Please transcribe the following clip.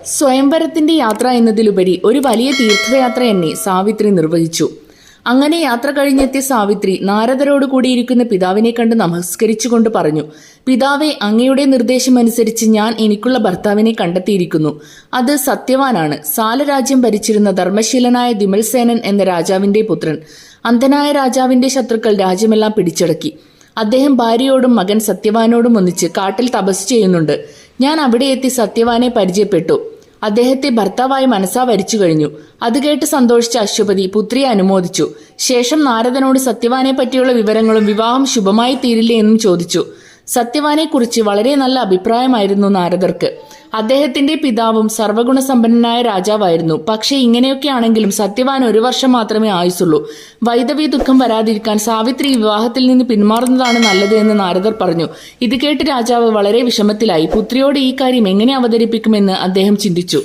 സ്വയംവരത്തിന്റെ യാത്ര എന്നതിലുപരി ഒരു വലിയ തീർത്ഥയാത്ര തന്നെ സാവിത്രി നിർവഹിച്ചു. അങ്ങനെ യാത്ര കഴിഞ്ഞെത്തിയ സാവിത്രി നാരദരോട് കൂടിയിരിക്കുന്ന പിതാവിനെ കണ്ട് നമസ്കരിച്ചുകൊണ്ട് പറഞ്ഞു, പിതാവേ, അങ്ങയുടെ നിർദ്ദേശമനുസരിച്ച് ഞാൻ എനിക്കുള്ള ഭർത്താവിനെ കണ്ടെത്തിയിരിക്കുന്നു. അത് സത്യവാനാണ്. സാലരാജ്യം ഭരിച്ചിരുന്ന ധർമ്മശീലനായ ദിമൽസേനൻ എന്ന രാജാവിന്റെ പുത്രൻ. അന്ധനായ രാജാവിന്റെ ശത്രുക്കൾ രാജ്യമെല്ലാം പിടിച്ചടക്കി. അദ്ദേഹം ഭാര്യയോടും മകൻ സത്യവാനോടും ഒന്നിച്ച് കാട്ടിൽ തപസ് ചെയ്യുന്നുണ്ട്. ഞാൻ അവിടെ എത്തി സത്യവാനെ പരിചയപ്പെട്ടു. അദ്ദേഹത്തെ ഭർത്താവായി മനസ്സാ വരിച്ചു കഴിഞ്ഞു. അത് കേട്ട് സന്തോഷിച്ച അശ്വപതി പുത്രിയെ അനുമോദിച്ചു. ശേഷം നാരദനോട് സത്യവാനെ പറ്റിയുള്ള വിവരങ്ങളും വിവാഹം ശുഭമായി തീരില്ലേ എന്നും ചോദിച്ചു. സത്യവാനെക്കുറിച്ച് വളരെ നല്ല അഭിപ്രായമായിരുന്നു നാരദർക്ക്. അദ്ദേഹത്തിന്റെ പിതാവും സർവ്വഗുണസമ്പന്നനായ രാജാവായിരുന്നു. പക്ഷേ ഇങ്ങനെയൊക്കെ ആണെങ്കിലും സത്യവാൻ 1 വർഷം മാത്രമേ ആയുസുള്ളൂ. വൈദവ്യ ദുഃഖം വരാതിരിക്കാൻ സാവിത്രി വിവാഹത്തിൽ നിന്ന് പിന്മാറുന്നതാണ് നല്ലത് എന്ന് നാരദർ പറഞ്ഞു. ഇത് കേട്ട് രാജാവ് വളരെ വിഷമത്തിലായി. പുത്രിയോട് ഈ കാര്യം എങ്ങനെ അവതരിപ്പിക്കുമെന്ന് അദ്ദേഹം ചിന്തിച്ചു.